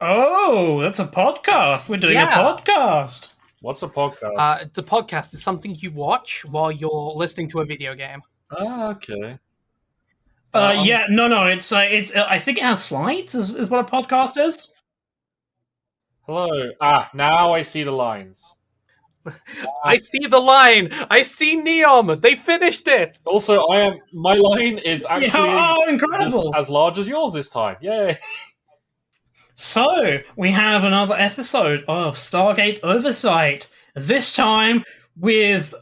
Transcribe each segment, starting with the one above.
Oh, that's a podcast. We're doing a podcast. What's a podcast? The podcast is something you watch while you're listening to a video game. Oh, okay. No. It's I think it has slides. Is what a podcast is. Hello. Now I see the lines. I see the line. I see Neom. They finished it. Also, my line is actually incredible. as large as yours this time. Yay! So we have another episode of Stargate Oversight. This time with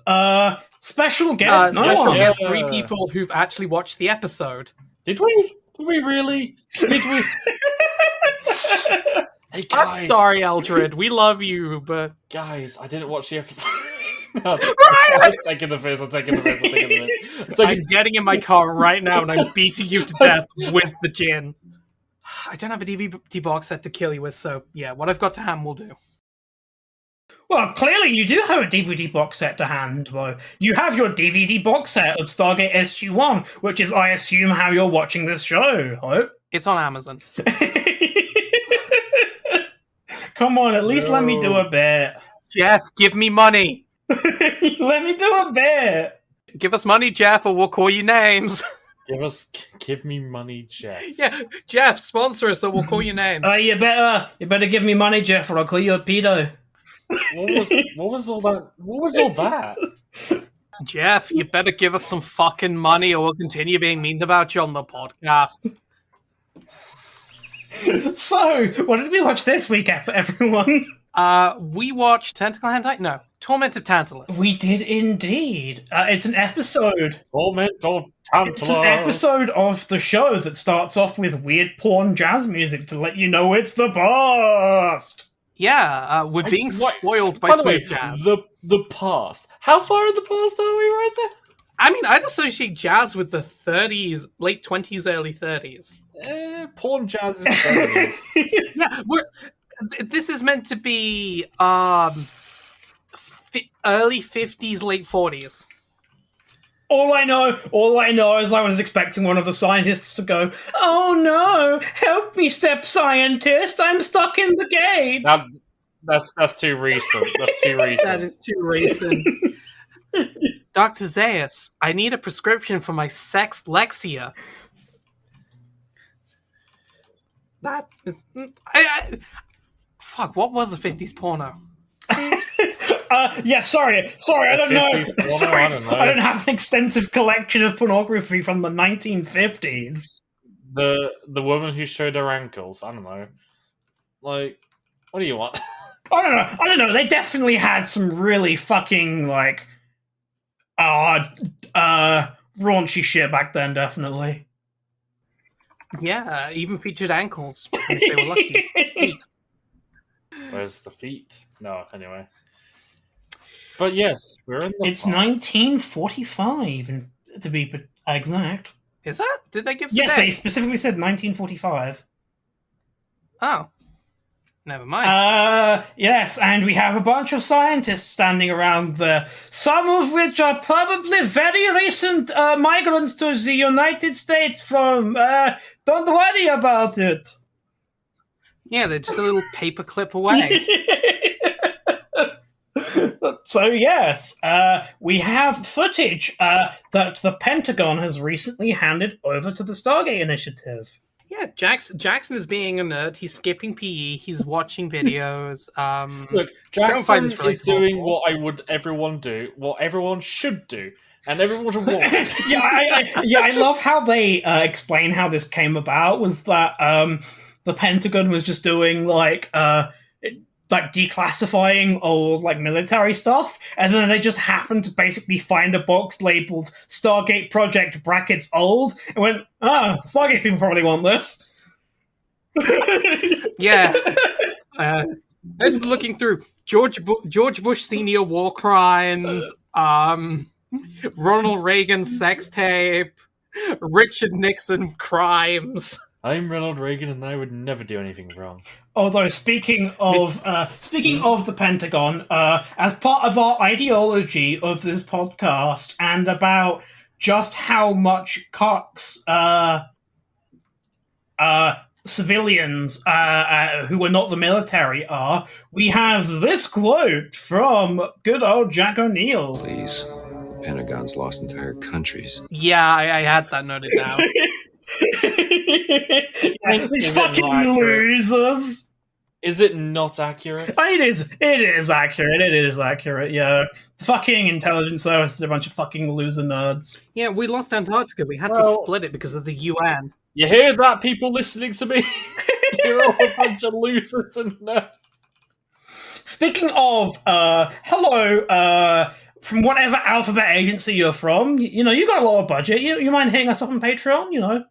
special guest. Special guest, 3 people who've actually watched the episode. Did we? Did we really? Did we? Hey guys. I'm sorry, Eldred. We love you, but guys, I didn't watch the episode. Right! I'm taking the piss. I'm getting in my car right now and I'm beating you to death with the gin. I don't have a DVD box set to kill you with, so yeah, what I've got to hand will do. Well, clearly you do have a DVD box set to hand, though. You have your DVD box set of Stargate SG-1, which is, I assume, how you're watching this show, Hope. It's on Amazon. Come on, at least let me do a bit. Jeff, give me money. Let me do a bit. Give us money, Jeff, or we'll call you names. Give me money, Jeff. Yeah, Jeff, sponsor us, or we'll call you names. You better give me money, Jeff, or I'll call you a pedo. What was all that? What was all that? Jeff, you better give us some fucking money, or we'll continue being mean about you on the podcast. So, what did we watch this week, everyone? We watched Torment of Tantalus. We did indeed. It's an episode. Torment of Tantalus. It's an episode of the show that starts off with weird porn jazz music to let you know it's the past. Yeah, we're being spoiled by smooth jazz. The past. How far in the past are we right there? I mean, I'd associate jazz with the 30s, late 20s, early 30s. Porn jazz is 30s. Yeah, this is meant to be early 50s, late 40s. All I know is I was expecting one of the scientists to go, "Oh no, help me, step scientist, I'm stuck in the gate." That's too recent. That's too recent. That is too recent. Dr. Zaius, I need a prescription for my sex Lexia. That is... Fuck, what was a 50s porno? Sorry, I don't know. Sorry, I don't know. I don't have an extensive collection of pornography from the 1950s. The woman who showed her ankles. I don't know. Like, what do you want? I don't know. They definitely had some really fucking raunchy shit back then. Definitely. Yeah, even featured ankles. If they were lucky. Feet. Where's the feet? No, anyway. But yes, we're in the It's past. 1945, to be exact. Is that? Did they give us Yes, a date? they specifically said 1945. Oh. Never mind. Yes, and we have a bunch of scientists standing around there, some of which are probably very recent migrants to the United States from, don't worry about it. Yeah, they're just a little paperclip away. So yes, we have footage that the Pentagon has recently handed over to the Stargate Initiative. Yeah, Jackson is being a nerd. He's skipping PE. He's watching videos. Look, Jackson is doing what everyone should do, and everyone should watch. I love how they explain how this came about. Was that the Pentagon was just doing declassifying old military stuff, and then they just happened to basically find a box labeled Stargate Project brackets old and went, Stargate people probably want this. Yeah. Just looking through George Bush Senior war crimes, Ronald Reagan sex tape, Richard Nixon crimes. I'm Ronald Reagan, and I would never do anything wrong. Although speaking of the Pentagon, as part of our ideology of this podcast and about just how much Cox civilians who are not the military are, we have this quote from good old Jack O'Neill. Please, the Pentagon's lost entire countries. Yeah, I had that noted down. These fucking losers. Is it not accurate? It is accurate. It is accurate, yeah. The fucking intelligence service is a bunch of fucking loser nerds. Yeah, we lost Antarctica. We had to split it because of the UN. You hear that, people listening to me? You're all a bunch of losers and nerds. Speaking of, hello, from whatever alphabet agency you're from, you know, you got a lot of budget. You mind hitting us up on Patreon, you know?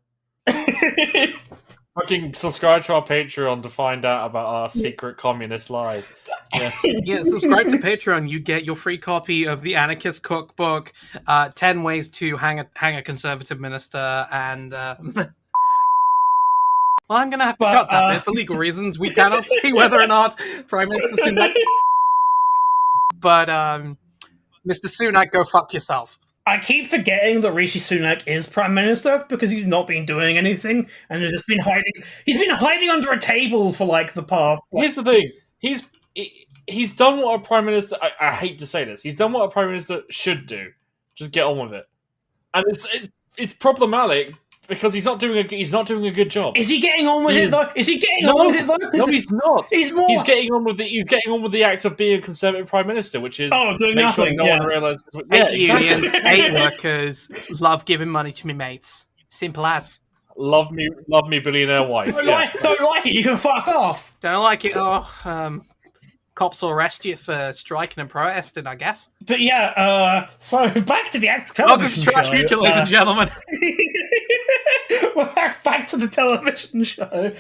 Fucking subscribe to our Patreon to find out about our secret communist lies. Yeah, subscribe to Patreon. You get your free copy of the Anarchist Cookbook, 10 ways to hang a conservative minister, and... Well, I'm going to have to cut that bit for legal reasons. We cannot say whether or not Prime Minister Sunak... But, Mr. Sunak, go fuck yourself. I keep forgetting that Rishi Sunak is Prime Minister because he's not been doing anything and has just been hiding. He's been hiding under a table for, like, the past... Here's the thing. He's done what a Prime Minister... I hate to say this. He's done what a Prime Minister should do. Just get on with it. And it's problematic... Because he's not doing a good job. Is he getting on with it though? Is he getting on with it though? No, he's not. He's getting on with the act of being a conservative prime minister, which is doing nothing. Sure no one realizes. Hate unions, hate workers, love giving money to me mates. Simple as. Love me, billionaire wife. Don't like it. You can fuck off. Don't like it. Cops will arrest you for striking and protesting, I guess. But yeah, so back to the actual television show. Welcome to Future, ladies and gentlemen. We're back to the television show.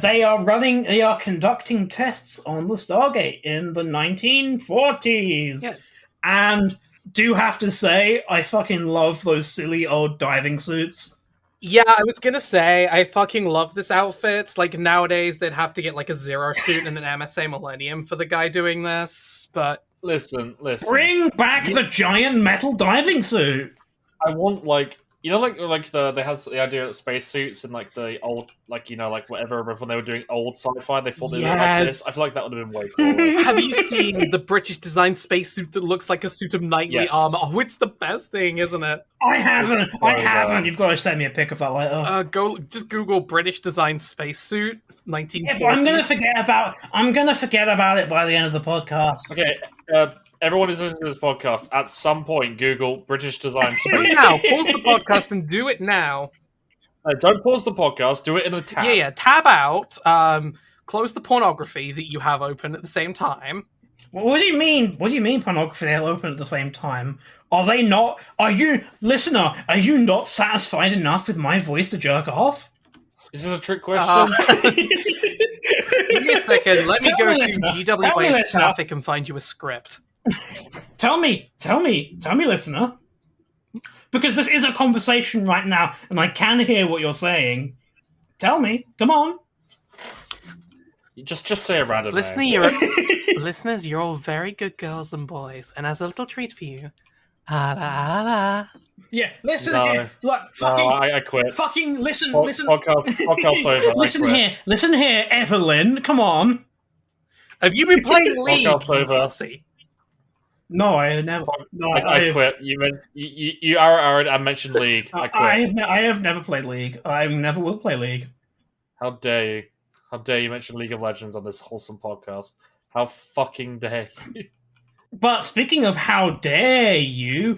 They are conducting tests on the Stargate in the 1940s. Yeah. And do have to say, I fucking love those silly old diving suits. Yeah, I was gonna say, I fucking love this outfit. Like, nowadays, they'd have to get, like, a Zero suit and an MSA Millennium for the guy doing this, but... Listen. Bring back the giant metal diving suit! I want, like... You know, they had the idea of spacesuits and, like, the old, like, you know, like, whatever, when they were doing old sci-fi, they thought they looked like this. I feel like that would have been way cooler. Have you seen the British designed spacesuit that looks like a suit of knightly armor? Oh, it's the best thing, isn't it? I haven't. You've got to send me a pic of that later. Just Google British designed spacesuit, 1940s. Yeah, I'm gonna forget about it by the end of the podcast. Okay, everyone who's listening to this podcast, at some point, Google British design space. Do it now. Pause the podcast and do it now. Don't pause the podcast. Do it in a tab. Yeah. Tab out. Close the pornography that you have open at the same time. What do you mean? What do you mean pornography they open at the same time? Are they not? Are you not satisfied enough with my voice to jerk off? Is this a trick question? Give me a second. Let me go to GWA Traffic and find you a script. Tell me, listener. Because this is a conversation right now, and I can hear what you're saying. Tell me, come on. Just say a random name. Listeners, you're all very good girls and boys, and as a little treat for you, yeah, listen here. Look, I quit. Fucking listen. Podcast over. Listen here, Evelyn. Come on. Have you been playing League? Podcast over. No, I never. I quit. I mentioned League. I quit. I have never played League. I never will play League. How dare you? How dare you mention League of Legends on this wholesome podcast? How fucking dare you? But speaking of how dare you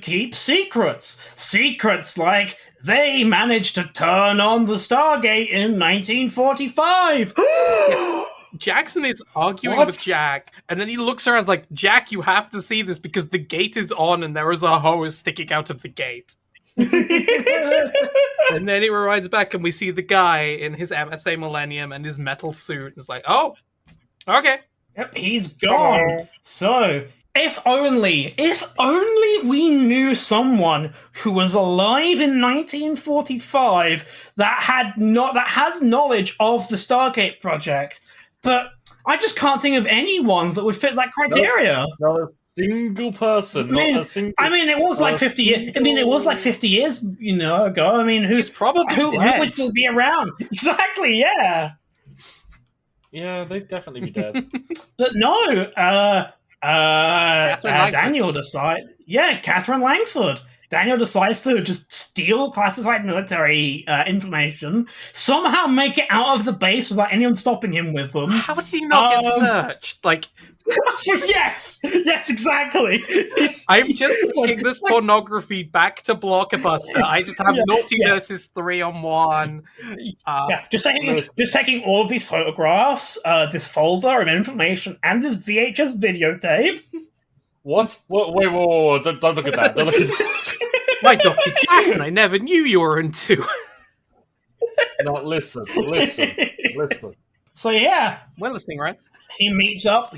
keep secrets? Secrets like they managed to turn on the Stargate in 1945. Jackson is arguing with Jack, and then he looks around and is like, Jack, you have to see this because the gate is on and there is a hose sticking out of the gate. And then it rewinds back and we see the guy in his MSA Millennium and his metal suit. It's like, oh, okay. Yep, he's gone. So, if only we knew someone who was alive in 1945 that has knowledge of the Stargate project. But I just can't think of anyone that would fit that criteria. Not a single person. Not a single. I mean, it was like 50 years. I mean, it was like 50 years, ago. I mean, He's probably who dead. would still be around? Exactly. Yeah. Yeah, they'd definitely be dead. But no. Langford. Daniel decides. Yeah, Catherine Langford. Daniel decides to just steal classified military information, somehow make it out of the base without anyone stopping him with them. How did he not get searched? Like, yes, exactly. I'm just taking this pornography back to Blockbuster. I just have Naughty Nurses 3 on one. Just taking all of these photographs, this folder of information, and this VHS videotape. What? Wait, whoa. Don't look at that. Don't look at that. Why, Dr. Jackson, I never knew you were into. No, listen. So yeah, We're listening, right? he meets up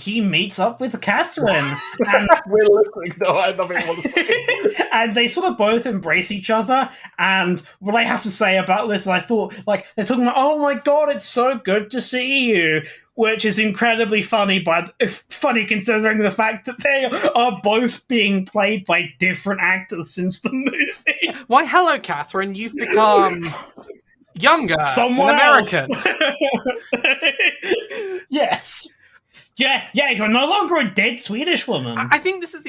with Catherine. And we're listening. No, I have nothing more to say. and they sort of both embrace each other. And what I have to say about this, I thought, like, they're talking about, oh my god, it's so good to see you. Which is incredibly funny, funny considering the fact that they are both being played by different actors since the movie. Why, hello, Catherine. You've become younger, Someone American. Yes. Yeah, you're no longer a dead Swedish woman. I think this is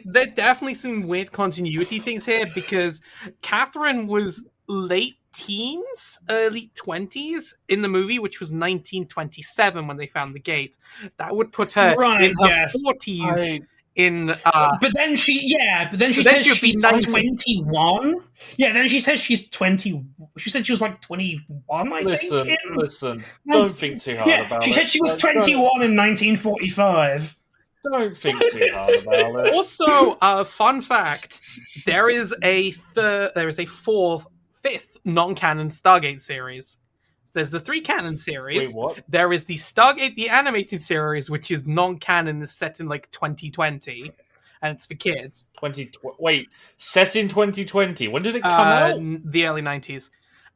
there are definitely some weird continuity things here because Catherine was late teens, early 20s in the movie, which was 1927 when they found the gate. That would put her in her 40s. But then she says she's 21. Yeah, then she says she's 20. She said she was like 21. Listen. Don't think too hard about it. She said she was 21 in 1945. Don't think too hard about it. Also, fun fact: there is a fifth non-canon Stargate series. There's the 3 canon series. Wait, what? There is the Stargate, the animated series, which is non-canon, is set in like 2020, and it's for kids. Set in 2020. When did it come out? The early 90s.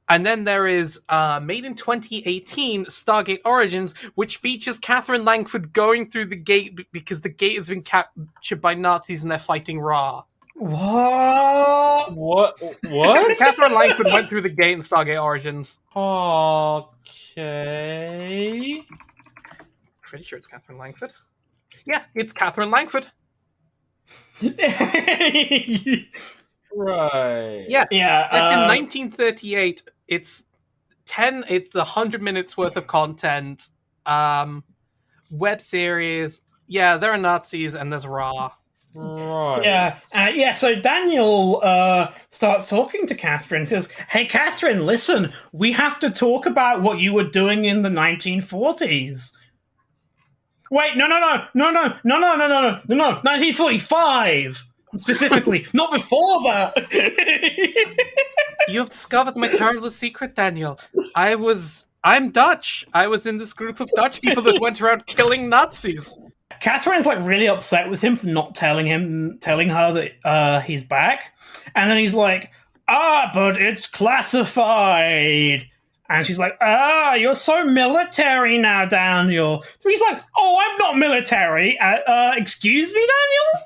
And then there is made in 2018 Stargate Origins, which features Catherine Langford going through the gate because the gate has been captured by Nazis and they're fighting Ra. What? Catherine Langford went through the gate in Stargate Origins. Okay. Pretty sure it's Catherine Langford. Yeah, it's Catherine Langford. Right. Yeah. It's in 1938. It's 100 minutes worth of content. Web series. Yeah, there are Nazis and there's Ra. Right. Yeah. So Daniel starts talking to Catherine. Says, "Hey, Catherine, listen. We have to talk about what you were doing in the 1940s." Wait, no. 1945 specifically, not before that. You have discovered my terrible secret, Daniel. I'm Dutch. I was in this group of Dutch people that went around killing Nazis. Catherine's like really upset with him for not telling her that he's back, and then he's like, but it's classified, and she's like, you're so military now, Daniel. So he's like, I'm not military. Excuse me, Daniel.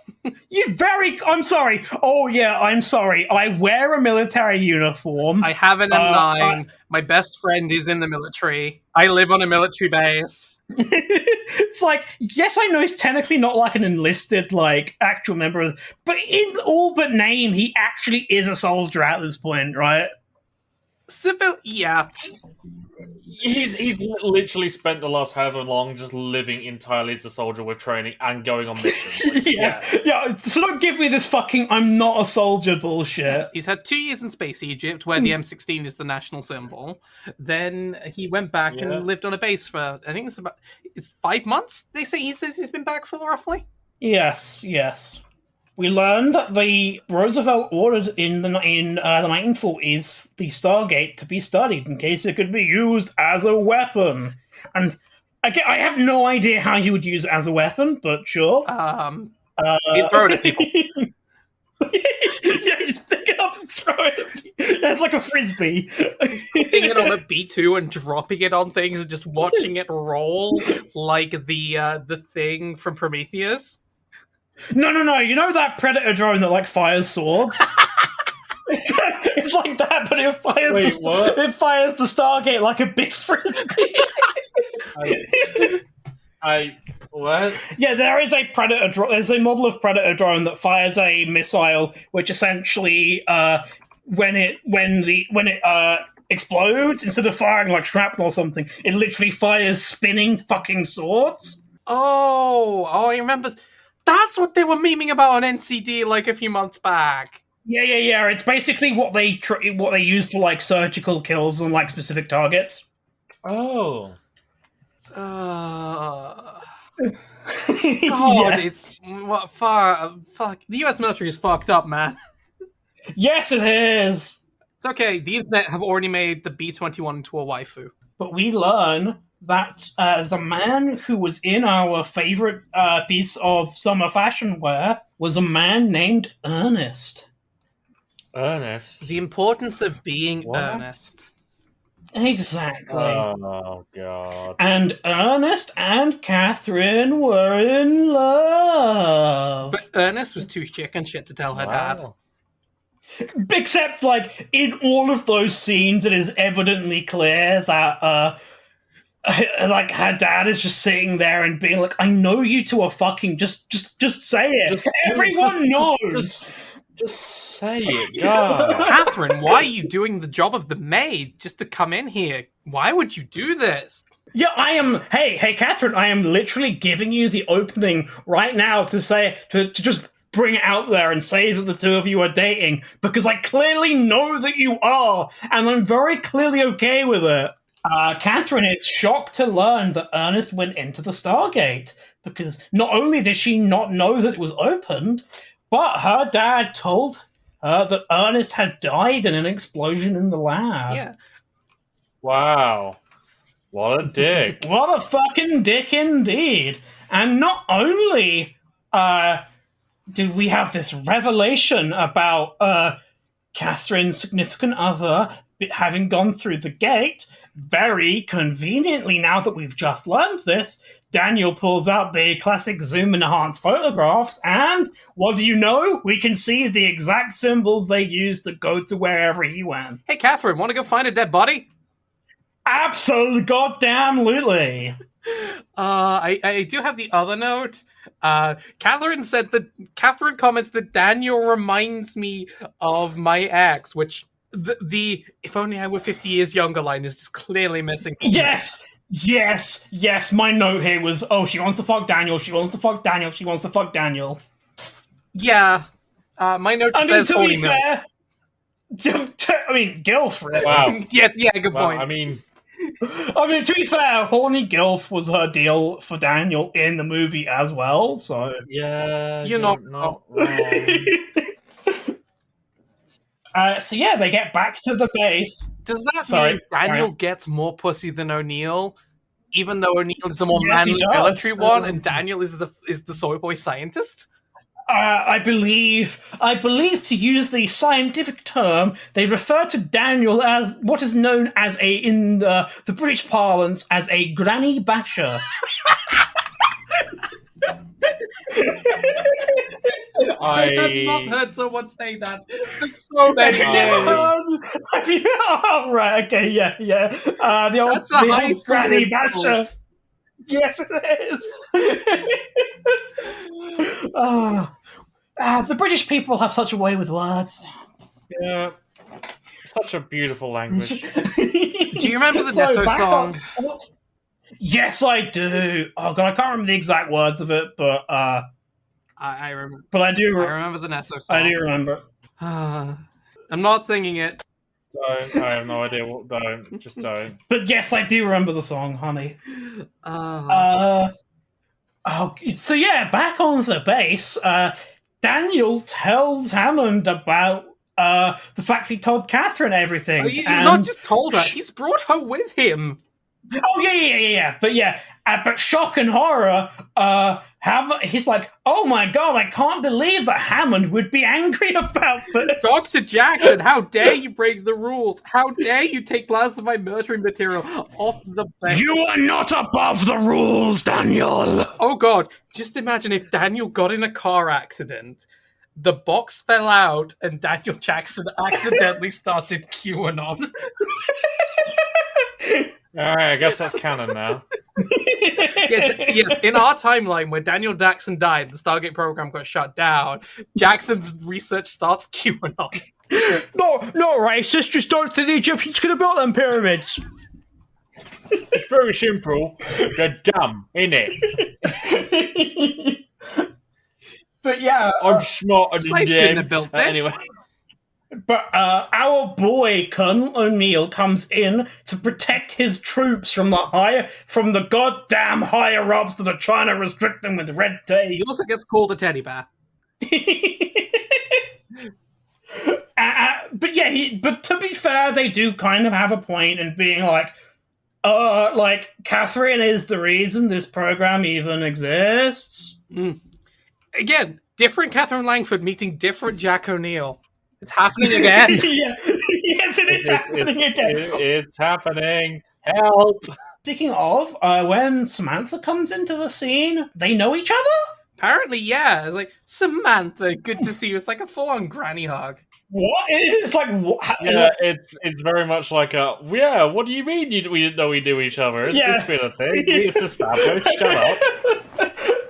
I'm sorry. Oh yeah, I'm sorry. I wear a military uniform. I have an M9. My best friend is in the military. I live on a military base. It's like, yes, I know he's technically not like an enlisted, like, actual member, but in all but name, he actually is a soldier at this point, right? Civil, yeah. He's literally spent the last however long just living entirely as a soldier with training and going on missions. Yeah. So don't give me this fucking "I'm not a soldier" bullshit. He's had 2 years in space Egypt, where the M16 is the national symbol. Then he went back and lived on a base for, I think it's 5 months. He says he's been back for roughly. Yes. We learned that the Roosevelt ordered in the 1940s the Stargate to be studied in case it could be used as a weapon. And again, I have no idea how you would use it as a weapon, but sure. He'd throw it at people. Yeah, you just pick it up and throw it. It's like a frisbee. Putting it on a B2 and dropping it on things and just watching it roll like the thing from Prometheus. No. You know that Predator drone that like fires swords? It's like that, but it fires. Wait, what? It fires the Stargate like a big frisbee. What? Yeah, there is a Predator. There's a model of Predator drone that fires a missile, which essentially, when it explodes, instead of firing like shrapnel or something, it literally fires spinning fucking swords. Oh, I remember. That's what they were memeing about on NCD like a few months back. Yeah. It's basically what they use for like surgical kills on like specific targets. Oh. God, Yeah. it's what fuck. The U.S. military is fucked up, man. Yes, it is. It's okay. The internet have already made the B-21 into a waifu. But we learn that the man who was in our favorite piece of summer fashion wear was a man named Ernest. Ernest. The importance of being What? earnest. Exactly. Oh god. And Ernest and Catherine were in love. But Ernest was too chicken shit to tell her dad. Wow. Except, like, in all of those scenes, it is evidently clear that, like, her dad is just sitting there and being like, I know you two are fucking, just say it. Everyone knows. Just say it, God. Catherine, why are you doing the job of the maid just to come in here? Why would you do this? Yeah, I am. Hey, Catherine, I am literally giving you the opening right now to say, to just bring it out there and say that the two of you are dating, because I clearly know that you are, and I'm very clearly okay with it. Catherine is shocked to learn that Ernest went into the Stargate, because not only did she not know that it was opened, but her dad told her that Ernest had died in an explosion in the lab. Yeah. Wow. What a dick. What a fucking dick indeed. And not only did we have this revelation about Catherine's significant other having gone through the gate, very conveniently, now that we've just learned this, Daniel pulls out the classic zoom-enhanced photographs, and what do you know? We can see the exact symbols they used to go to wherever he went. Hey, Catherine, want to go find a dead body? Absolutely, goddamnly. I do have the other note. Catherine comments that Daniel reminds me of my ex, which the if only I were 50 years younger line is just clearly missing. Yes. My note here was, oh, she wants to fuck Daniel. Yeah. My note says to Holy be Mills. fair, Gilf, really. Wow. Yeah, good Well, point. I mean, To be fair, horny Gilf was her deal for Daniel in the movie as well, so... yeah, You're not wrong. So yeah, they get back to the base. Does that Sorry, mean Daniel Aaron. gets more pussy than O'Neill? Even though O'Neill is the more Yes, he manly does. military one, and Daniel is the soy boy scientist? I believe to use the scientific term, they refer to Daniel as what is known as in the British parlance as a granny basher. I have not heard someone say that for so many years. Oh, right, okay, yeah. The old, That's a the high old school granny insult. basher. Yes, it is. The British people have such a way with words. Yeah. Such a beautiful language. Do you remember the Netto back song? up- Yes, I do. Oh god, I can't remember the exact words of it, but I remember. I do. I remember the Netto song. I do remember. I'm not singing it. Don't. I have no idea what. Don't. Just don't. But yes, I do remember the song, honey. So yeah, back on the base, Daniel tells Hammond about the fact he told Catherine everything. He's and not just told her; he's brought her with him. Oh yeah. But shock and horror. He's like, oh my god, I can't believe that Hammond would be angry about this. Dr. Jackson, how dare you break the rules? How dare you take classified military material off the bench? You are not above the rules, Daniel. Oh god, just imagine if Daniel got in a car accident, the box fell out, and Daniel Jackson accidentally started QAnon. Alright, I guess that's canon now. Yes, in our timeline where Daniel Jackson died, the Stargate program got shut down, Jackson's research starts QAnon. No, not racist, just don't think the Egyptians could have built them pyramids. It's very simple. They're dumb, innit? But yeah, I'm smarter than Slaves couldn't them. have built this. Anyway. but our boy Colonel O'Neill comes in to protect his troops from the goddamn higher ups that are trying to restrict them with red tape. He also gets called a teddy bear. But to be fair, they do kind of have a point in being like Catherine is the reason this program even exists. Again, different Catherine Langford meeting different Jack O'Neill. It's happening again. Yeah. Yes, it is happening again. It's happening. Help! Speaking of, when Samantha comes into the scene, they know each other? Apparently, yeah. It's like, Samantha, good to see you. It's like a full-on granny hug. What? It's like... Yeah, it's very much like yeah, what do you mean we didn't know we knew each other? It's been a thing. It's established. Shut up.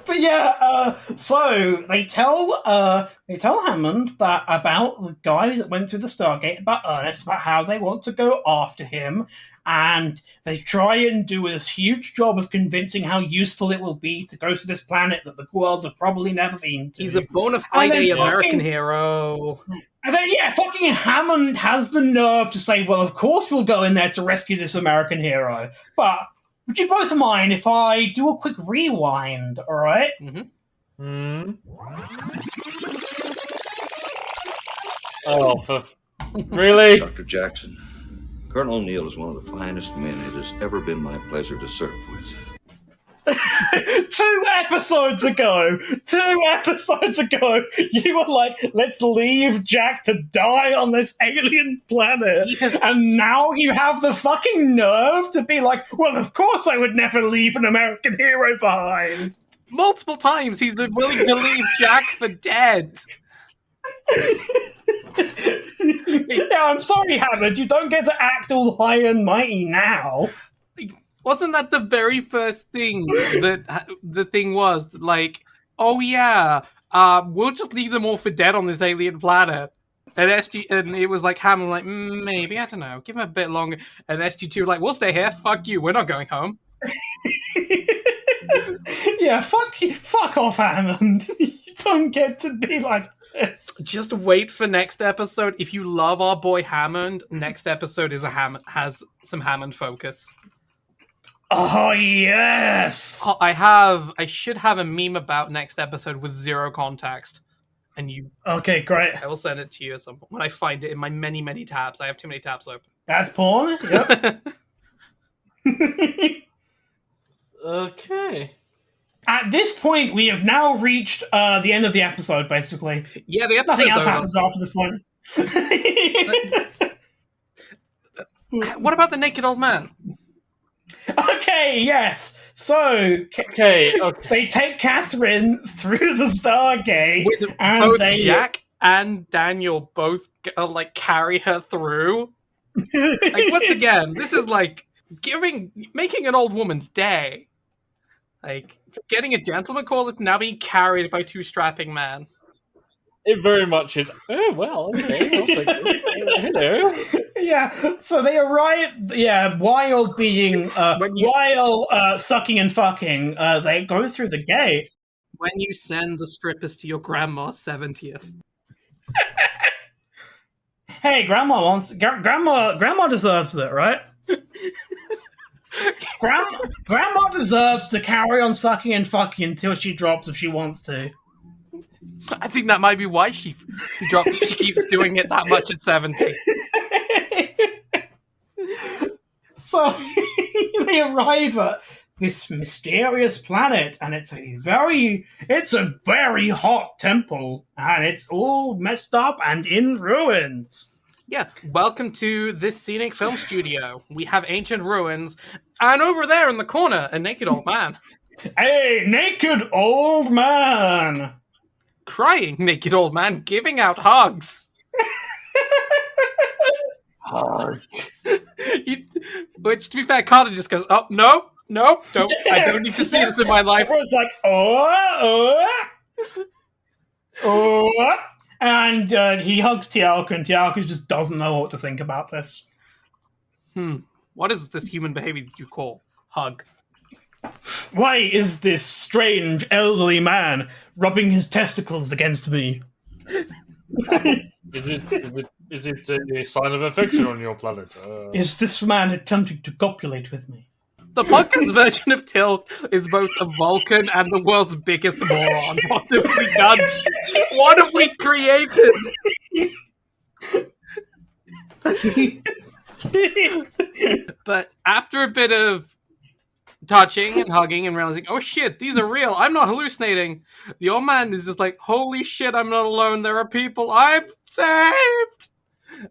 But yeah, so they tell Hammond that about the guy that went through the Stargate, about Ernest, about how they want to go after him, and they try and do this huge job of convincing how useful it will be to go to this planet that the worlds have probably never been to. He's a bona fide American hero. And then, fucking Hammond has the nerve to say, well, of course we'll go in there to rescue this American hero. But would you both mind if I do a quick rewind, all right? Oh, really? Dr. Jackson, Colonel O'Neill is one of the finest men it has ever been my pleasure to serve with. 2 episodes ago, you were like, let's leave Jack to die on this alien planet. And now you have the fucking nerve to be like, well, of course I would never leave an American hero behind. Multiple times he's been willing to leave Jack for dead. Yeah, I'm sorry, Hammond, you don't get to act all high and mighty now. Wasn't that the very first thing that the thing was? Like, oh yeah, we'll just leave them all for dead on this alien planet. And and it was like Hammond, like, maybe, I don't know, give him a bit longer. And SG2 like, we'll stay here, fuck you, we're not going home. Yeah, fuck off, Hammond. You don't get to be like this. Just wait for next episode. If you love our boy Hammond, next episode is has some Hammond focus. Oh yes! I should have a meme about next episode with zero context. And you... Okay, great. I will send it to you at some point when I find it in my many, many tabs. I have too many tabs open. That's porn? Yep. Okay. At this point, we have now reached the end of the episode, basically. Yeah, the episode's Nothing else over. happens after this point. What about the naked old man? Okay, yes. So, Okay. they take Catherine through the Stargate, With and both they... Jack and Daniel both like carry her through. Like, once again, this is like making an old woman's day. Like, getting a gentleman call that's now being carried by 2 strapping men. It very much is. Oh well, okay. I'll take it. Hello. Yeah, so they arrive. Yeah, while being sucking and fucking, they go through the gate. When you send the strippers to your grandma's 70th. Hey, grandma deserves it, right? Grandma deserves to carry on sucking and fucking until she drops if she wants to. I think that might be why she drops. She keeps doing it that much at 70. So they arrive at this mysterious planet, and it's a very hot temple, and it's all messed up and in ruins. Yeah, welcome to this scenic film studio. We have ancient ruins, and over there in the corner, a naked old man. A naked old man! Crying naked old man giving out hugs. Which, to be fair, Carter just goes, "Oh, no, don't. I don't need to see this in my life." Everyone's like, oh. And he hugs Tialka, and Tialka just doesn't know what to think about this. What is this human behavior that you call hug? Why is this strange elderly man rubbing his testicles against me? Is it a sign of affection on your planet? Is this man attempting to copulate with me? The podcast version of Tilt is both a Vulcan and the world's biggest moron. What have we done? What have we created? But after a bit of touching and hugging and realizing, oh shit, these are real, I'm not hallucinating, the old man is just like, holy shit, I'm not alone, there are people, I'm saved!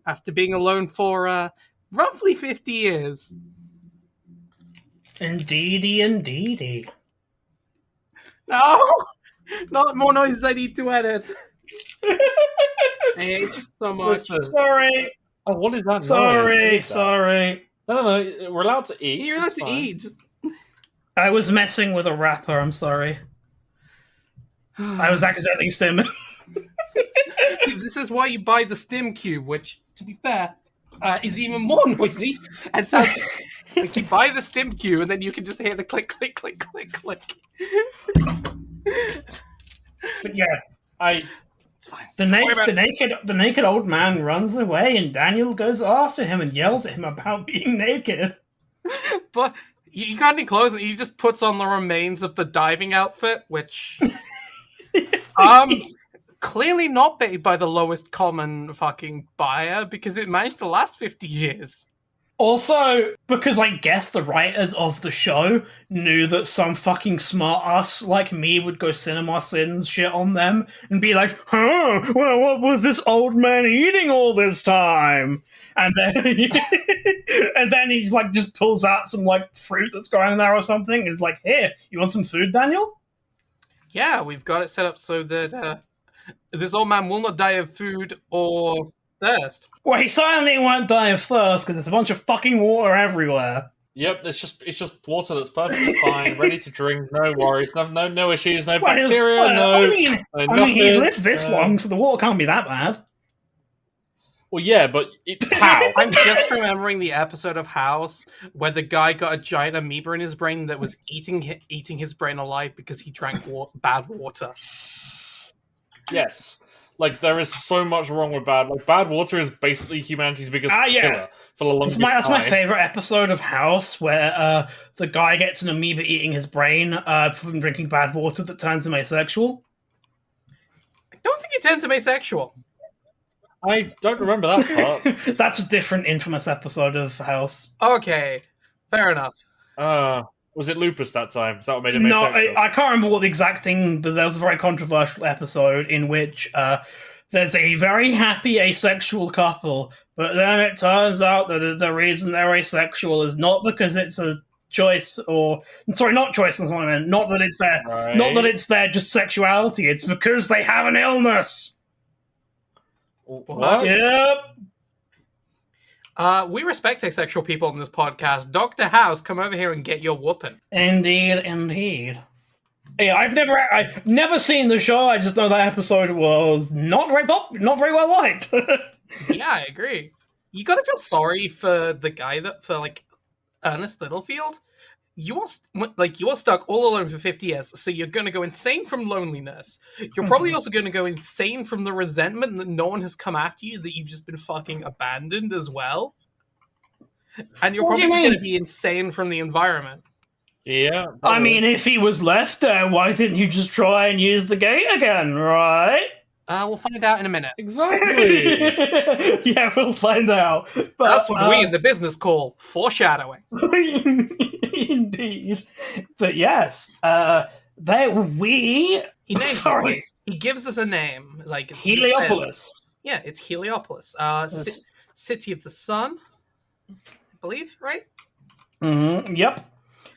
After being alone for roughly 50 years. Indeedy. No! Not more noises I need to edit. I hate you so much. Sorry. Oh, what is that noise? Sorry. No, we're allowed to eat. You're allowed It's to fine. eat. Just... I was messing with a wrapper, I'm sorry. I was accidentally stimming. See, this is why you buy the stim cube, which, to be fair, is even more noisy. And so, like, you buy the stim cube, and then you can just hear the click, click, click, click, click. But yeah, It's fine. The naked old man runs away, and Daniel goes after him and yells at him about being naked. But you can't even close it. He just puts on the remains of the diving outfit, which clearly not paid by the lowest common fucking buyer because it managed to last 50 years. Also, because I guess the writers of the show knew that some fucking smart ass like me would go cinema sins shit on them and be like, well, what was this old man eating all this time? And then he like just pulls out some like fruit that's growing there or something and is like, here, you want some food, Daniel? Yeah, we've got it set up so that this old man will not die of food or thirst. Well, he certainly won't die of thirst because there's a bunch of fucking water everywhere. Yep, it's just water that's perfectly fine, ready to drink, no worries, no issues, no bacteria, I mean, he's lived this long, so the water can't be that bad. Well, yeah, but how? I'm just remembering the episode of House where the guy got a giant amoeba in his brain that was eating his brain alive because he drank bad water. Yes. Like, there is so much wrong with bad water is basically humanity's biggest killer for the longest time. That's my favourite episode of House, where the guy gets an amoeba eating his brain from drinking bad water that turns him asexual. I don't think it turns him asexual. I don't remember that part. That's a different infamous episode of House. Okay, fair enough. Was it lupus that time? Is that what made him No, asexual? I can't remember what the exact thing, but there was a very controversial episode in which there's a very happy asexual couple, but then it turns out that the reason they're asexual is not because it's a choice, or sorry, not choice. That's what I meant. Not that it's their just sexuality. It's because they have an illness. What? Yep. We respect asexual people on this podcast. Dr. House, come over here and get your whooping. Indeed. Yeah, I've never seen the show. I just know that episode was not very well liked. Yeah, I agree. You gotta feel sorry for the guy for Ernest Littlefield. You are stuck all alone for 50 years, so you're gonna go insane from loneliness. You're probably also gonna go insane from the resentment that no one has come after you, that you've just been fucking abandoned as well. And you're probably just gonna be insane from the environment. Yeah. I mean, if he was left there, why didn't you just try and use the gate again, right? We'll find out in a minute. Exactly. Yeah, we'll find out. But, That's what we in the business call foreshadowing. Indeed. But yes, we... He names the Sorry. place. He gives us a name. Like Heliopolis. Yeah, it's Heliopolis. Yes. City of the Sun, I believe, right? Mm-hmm. Yep.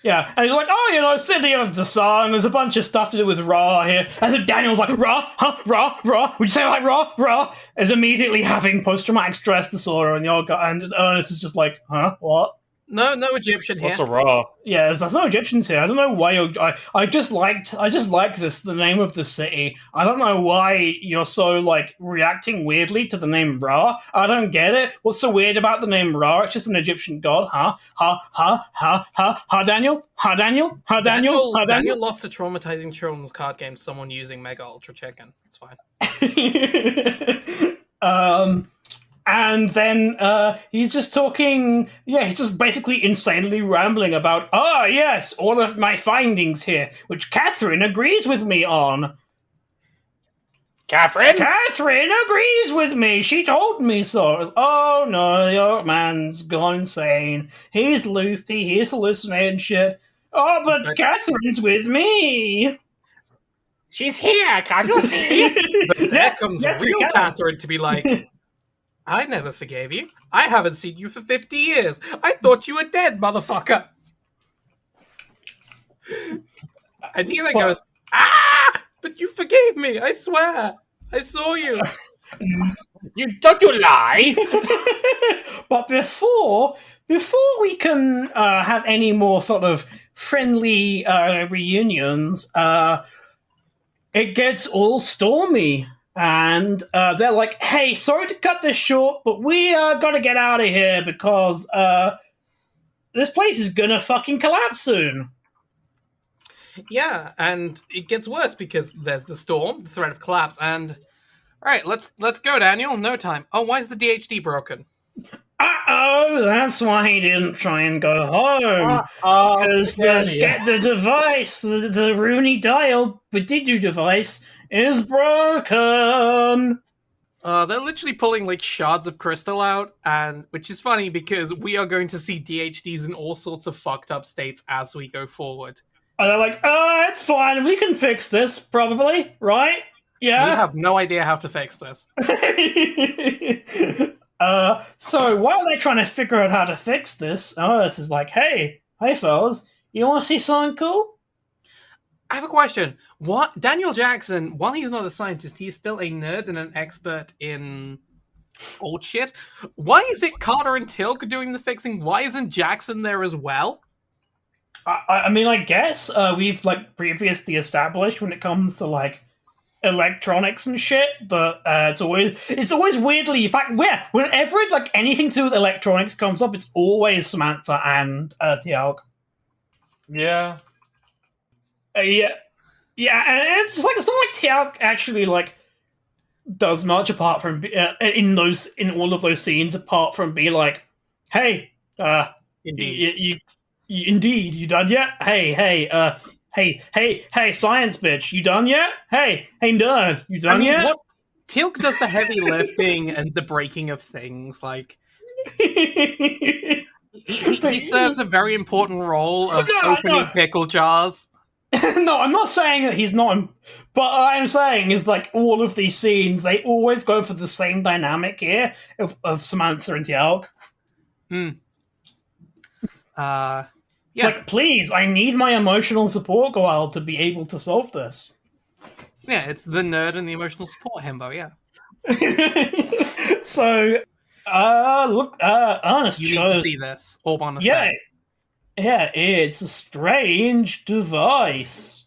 Yeah, and he's like, City of the Sun, there's a bunch of stuff to do with Ra here. And then Daniel's like, Ra? Huh? Ra? Ra? Would you say like Ra? Ra? Is immediately having post-traumatic stress disorder, and Ernest is just like, huh? What? No Egyptian here. What's a raw? Yeah, there's no Egyptians here. I don't know why I just like the name of the city. I don't know why you're so like reacting weirdly to the name Ra. I don't get it. What's so weird about the name Ra? It's just an Egyptian god, huh? Daniel? Daniel lost a traumatizing children's card game to someone using Mega Ultra Chicken. It's fine. And then he's just talking, he's just basically insanely rambling about, yes, all of my findings here, which Catherine agrees with me on. Catherine agrees with me. She told me so. Oh no, your man's gone insane. He's loopy. He's hallucinating shit. Oh, but Catherine's with me. She's here. Can't you see? But there comes real Catherine to be like, I never forgave you. I haven't seen you for 50 years. I thought you were dead, motherfucker. And he then goes, but you forgave me. I swear. I saw you. Don't you lie. But before we can have any more sort of friendly reunions, it gets all stormy. And they're like, hey, sorry to cut this short, but we gotta get out of here because this place is gonna fucking collapse soon. Yeah, and it gets worse because there's the storm, the threat of collapse, and... Alright, let's go, Daniel. No time. Oh, why is the DHD broken? Uh-oh, that's why he didn't try and go home. Because the device, the Rooney dial Bedidu device, is broken. They're literally pulling like shards of crystal out, and which is funny because we are going to see DHDs in all sorts of fucked up states as we go forward. And they're like, it's fine, we can fix this, probably, right? Yeah? We have no idea how to fix this. So while they're trying to figure out how to fix this, this is like, hey fellas, you want to see something cool? I have a question. What Daniel Jackson, while he's not a scientist, he's still a nerd and an expert in old shit. Why is it Carter and Tilk doing the fixing? Why isn't Jackson there as well? I mean, I guess we've like previously established when it comes to like electronics and shit that it's always weirdly, in fact, whenever like anything to do with electronics comes up, it's always Samantha and Tialk. Yeah. Yeah, and it's like it's not like Tialk actually like does much apart from in all of those scenes apart from be like, hey, Indeed. Indeed, you done yet? Hey, science bitch, you done yet? Hey, nerd, you done yet? What? Tilk does the heavy lifting and the breaking of things. Like he serves a very important role of opening pickle jars. No, I'm not saying that he's not, but what I'm saying is like all of these scenes, they always go for the same dynamic here of Samantha and Tialk. It's like, please, I need my emotional support Goal to be able to solve this. Yeah, it's the nerd and the emotional support himbo, yeah. So, look, Ernest You need to see this. Orb on a yeah, stand. yeah, it's a strange device.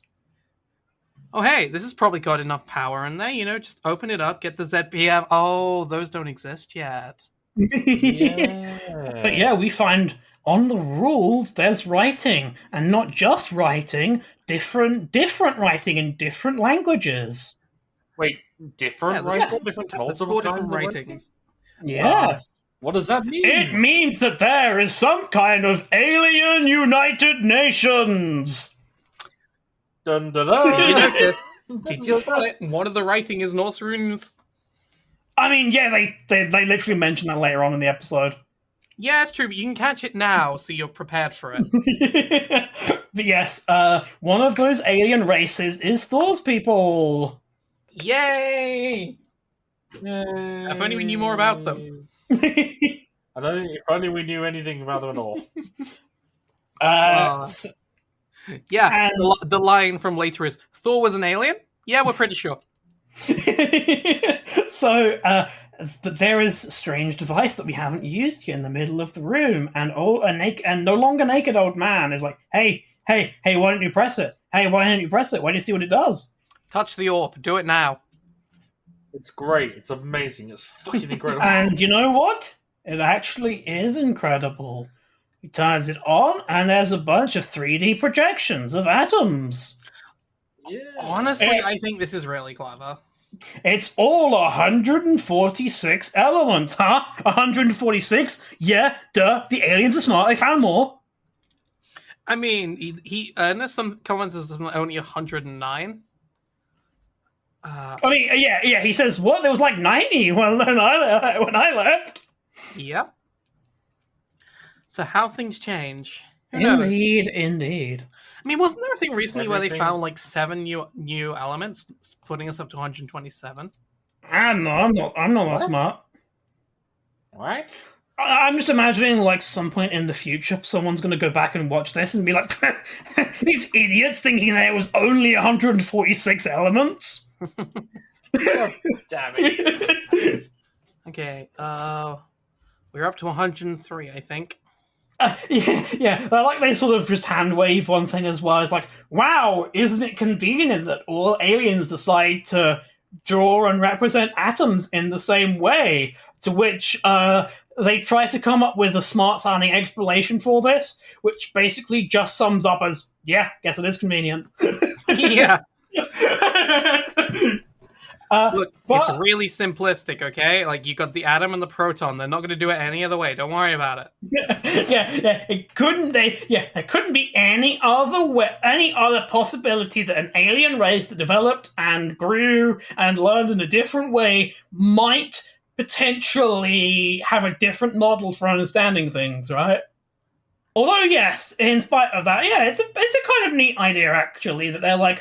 Oh, hey, this has probably got enough power in there, just open it up, get the ZPM. Oh, those don't exist yet. Yeah. But yeah, we find on the rules there's writing, and not just writing, different writing in different languages. Wait, different writing? Different There's multiple 4 different kinds of writings. Yes. What does that mean? It means that there is some kind of alien United Nations. Dun, dun, dun. Did you notice Did you spell it? One of the writing is Norse runes. I mean, yeah, they literally mention that later on in the episode. Yeah, it's true, but you can catch it now, so you're prepared for it. But yes, one of those alien races is Thor's people. Yay! If only we knew more about them. I don't think if only we knew anything about them at all. Yeah, And- the line from later is, Thor was an alien? Yeah, we're pretty sure. So, but there is a strange device that we haven't used yet in the middle of the room, and a no longer naked old man is like, hey, why don't you press it? Hey, why don't you press it? Why don't you see what it does? Touch the orb. Do it now. It's great. It's amazing. It's fucking incredible. And you know what? It actually is incredible. He turns it on, and there's a bunch of 3D projections of atoms. Yeah. Honestly, I think this is really clever. It's all 146 elements, huh? 146? Yeah, duh. The aliens are smart. They found more. I mean, he Ernest some comments is only 109. I mean, yeah. He says, what? There was like 90 when I left. Yep. So how things change? Who knows? Indeed. I mean, wasn't there a thing recently where they Everything- found like 7 new elements, putting us up to 127? I don't know. I'm not that smart. What? I'm just imagining, like, some point in the future, someone's going to go back and watch this and be like, these idiots thinking that it was only 146 elements. Damn it. Okay, we're up to 103, I think. Yeah. I like they sort of just hand wave one thing as well. It's like, wow, isn't it convenient that all aliens decide to draw and represent atoms in the same way? To which they try to come up with a smart-sounding explanation for this, which basically just sums up as, yeah, guess it is convenient. Yeah. Look, but- it's really simplistic, okay? Like, you got the atom and the proton. They're not going to do it any other way. Don't worry about it. yeah. There couldn't be any other possibility that an alien race that developed and grew and learned in a different way might potentially have a different model for understanding things, right? Although, yes, in spite of that, yeah, it's a kind of neat idea, actually, that they're like,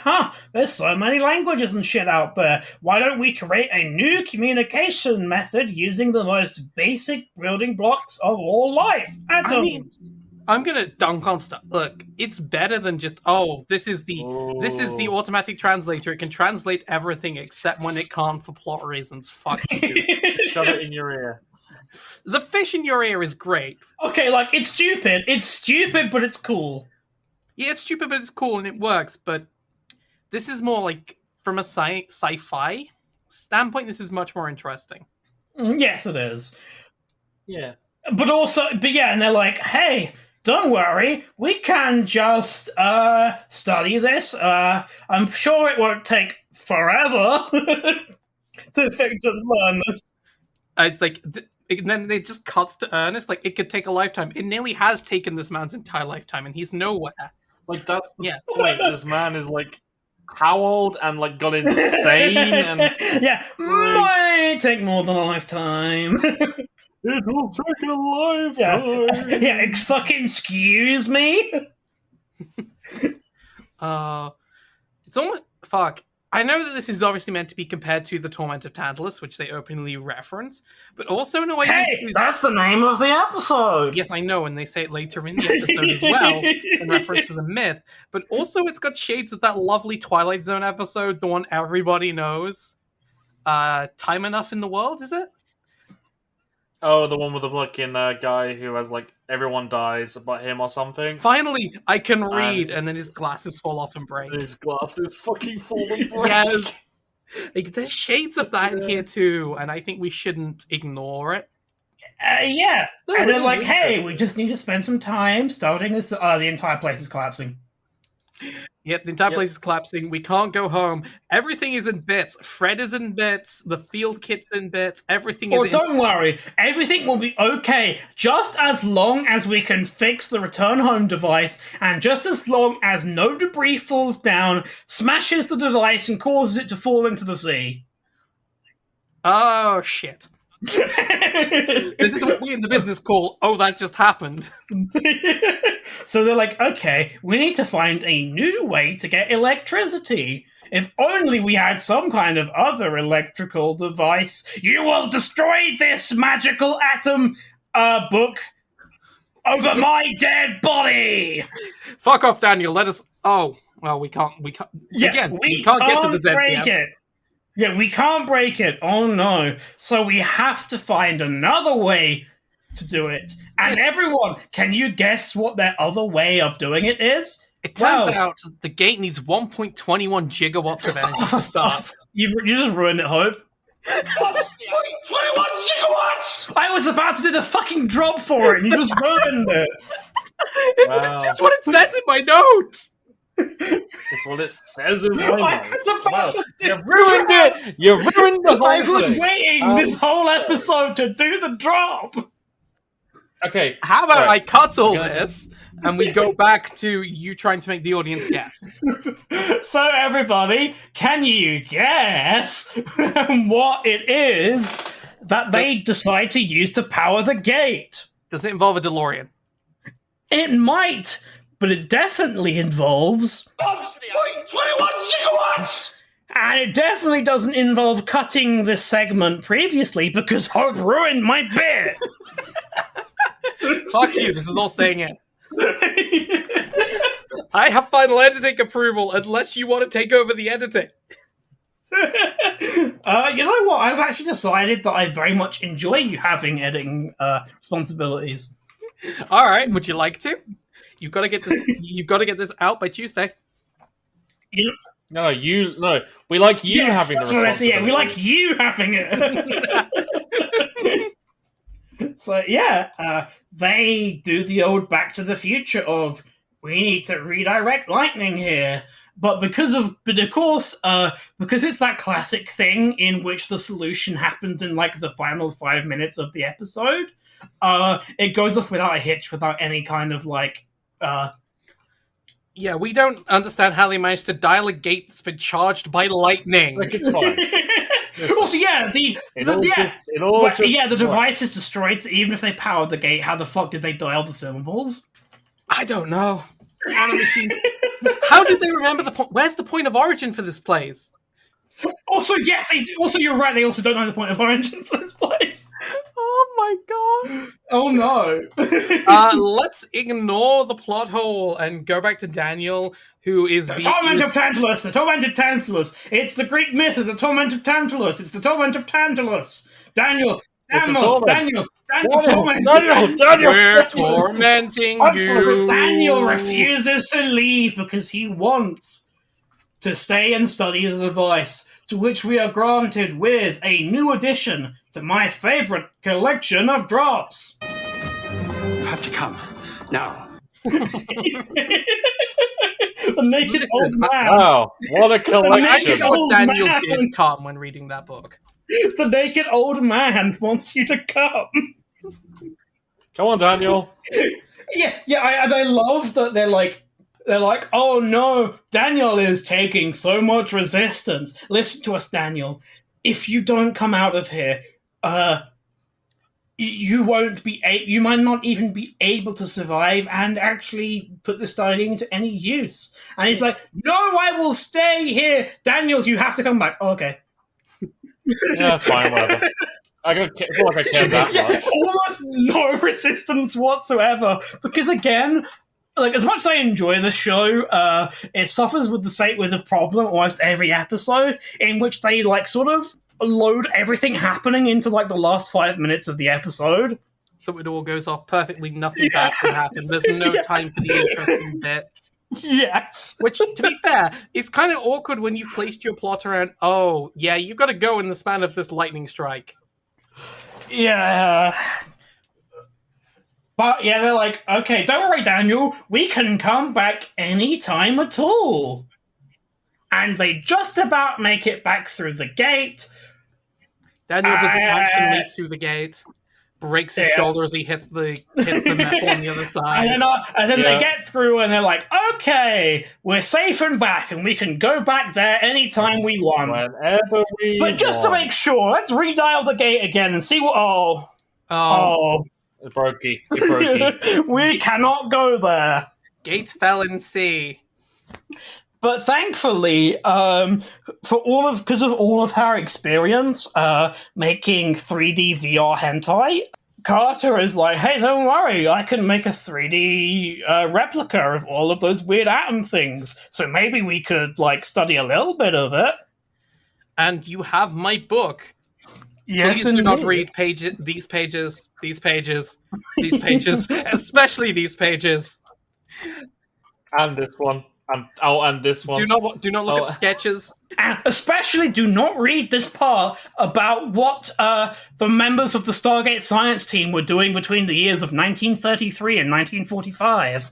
there's so many languages and shit out there. Why don't we create a new communication method using the most basic building blocks of all life? Atoms. I mean, I'm going to dunk on stuff. Look, it's better than just, this is the automatic translator. It can translate everything except when it can't for plot reasons. Fuck you. Shove it in your ear. The fish in your ear is great. Okay, like, it's stupid. It's stupid, but it's cool. Yeah, it's stupid, but it's cool and it works. But this is more like, from a sci-fi standpoint, this is much more interesting. Yes, it is. Yeah. But yeah, and they're like, hey, don't worry, we can just study this. I'm sure it won't take forever to learn this. It's like, and then it just cuts to Ernest. Like, it could take a lifetime. It nearly has taken this man's entire lifetime, and he's nowhere. Like, that's the Yeah. point. This man is, like, how old and, like, got insane and... Yeah, might take more than a lifetime. It will take a lifetime! Yeah, fucking excuse me? It's almost... Fuck. I know that this is obviously meant to be compared to the Torment of Tantalus, which they openly reference, but also in a way... Hey, this is... that's the name of the episode! Yes, I know, and they say it later in the episode as well, in reference to the myth. But also, it's got shades of that lovely Twilight Zone episode, the one everybody knows. Time Enough in the World, is it? Oh, the one with the fucking guy who has, like, everyone dies but him or something. Finally, I can read, and then his glasses fall off and break. His glasses fucking fall and break. Yes! Like, there's shades of that in here too, and I think we shouldn't ignore it. Yeah. No, And we they're don't like, need hey, to. we just need to spend some time starting this. The entire place is collapsing. Yep, the entire place is collapsing. We can't go home. Everything is in bits. Fred is in bits. The field kit's in bits. Everything is Oh, in don't worry. Everything will be okay, just as long as we can fix the return home device, and just as long as no debris falls down, smashes the device, and causes it to fall into the sea. Oh, shit. This is what we in the business call, oh, that just happened. So they're like, okay, we need to find a new way to get electricity. If only we had some kind of other electrical device. You will destroy this magical atom book over my dead body. Fuck off, Daniel. Let us. Oh, well, we can't. Yeah, Again, we can't get to the break ZPM. it. Yeah, we can't break it. Oh no. So we have to find another way to do it. And everyone, can you guess what their other way of doing it is? It turns out the gate needs 1.21 gigawatts of energy to start. You just ruined it, Hope. 21 gigawatts! I was about to do the fucking drop for it, and you just ruined it. It's just what it says in my notes. That's what it says in I my was notes. about Wow. to You ruined it! You ruined the whole I was thing. waiting this whole episode to do the drop. Okay. How about right. I cut all We're gonna this and we go back to you trying to make the audience guess? So everybody, can you guess what it is that they decide to use to power the gate? Does it involve a DeLorean? It might, but it definitely involves... 21 gigawatts! And it definitely doesn't involve cutting this segment previously because Hope ruined my bit. Fuck you, this is all staying in. I have final editing approval unless you want to take over the editing. You know what? I've actually decided that I very much enjoy you having editing responsibilities. All right, would you like to? You've got to get this. You've got to get this out by Tuesday. You No, we like you yes, having that's the what I say. Yeah, responsibility. we like you having it. So yeah, they do the old Back to the Future of we need to redirect lightning here, but of course, because it's that classic thing in which the solution happens in like the final 5 minutes of the episode, it goes off without a hitch, without any kind of like. Yeah, we don't understand how they managed to dial a gate that's been charged by lightning. Like, it's fine. Also, yeah, the It device is destroyed. So even if they powered the gate, how the fuck did they dial the symbols? I don't know. Nanomachines. How did they remember the point? Where's the point of origin for this place? Also, yes, also you're right. They also don't know the point of origin for this place. Oh my god. Oh no. Let's ignore the plot hole and go back to Daniel, who is The Torment of Tantalus! The Torment of Tantalus! It's the Greek myth of the Torment of Tantalus! It's the Torment of Tantalus! Daniel! Daniel! We're tormenting you. Daniel refuses to leave because he wants to stay and study the device, to which we are granted with a new addition to my favorite collection of drops. You have to come now. The naked Listen, old man. Wow, what a I collection! know what Daniel man. did come when reading that book. The naked old man wants you to come. Come on, Daniel. Yeah, I love that they're like, oh no, Daniel is taking so much resistance. Listen to us, Daniel. If you don't come out of here, you won't be. You might not even be able to survive and actually put the study into any use. And he's like, no, I will stay here, Daniel. You have to come back. Oh, okay. Yeah, fine, whatever. I feel like I care that much. Almost no resistance whatsoever. Because again, like as much as I enjoy the show, it suffers with the problem almost every episode, in which they like sort of load everything happening into like the last 5 minutes of the episode. So it all goes off perfectly, nothing bad can happen. There's no time for the interesting bit. Yes. Which, to be fair, is kind of awkward when you've placed your plot around, oh, yeah, you've got to go in the span of this lightning strike. Yeah. But yeah, they're like, okay, don't worry, Daniel, we can come back any time at all. And they just about make it back through the gate. Daniel does an action leap through the gate, breaks his shoulder as he hits the metal on the other side. And then they get through and they're like, okay, we're safe and back, and we can go back there anytime we want. Whenever we But just to make sure, let's redial the gate again and see what... Oh. It broke. We cannot go there. Gate fell in sea. But thankfully, because of all of her experience making 3D VR hentai, Carter is like, hey, don't worry, I can make a 3D replica of all of those weird atom things. So maybe we could study a little bit of it. And you have my book. Yes, please do not read these pages, especially these pages. And this one. And this one. Do not look at sketches. And especially do not read this part about what the members of the Stargate science team were doing between the years of 1933 and 1945.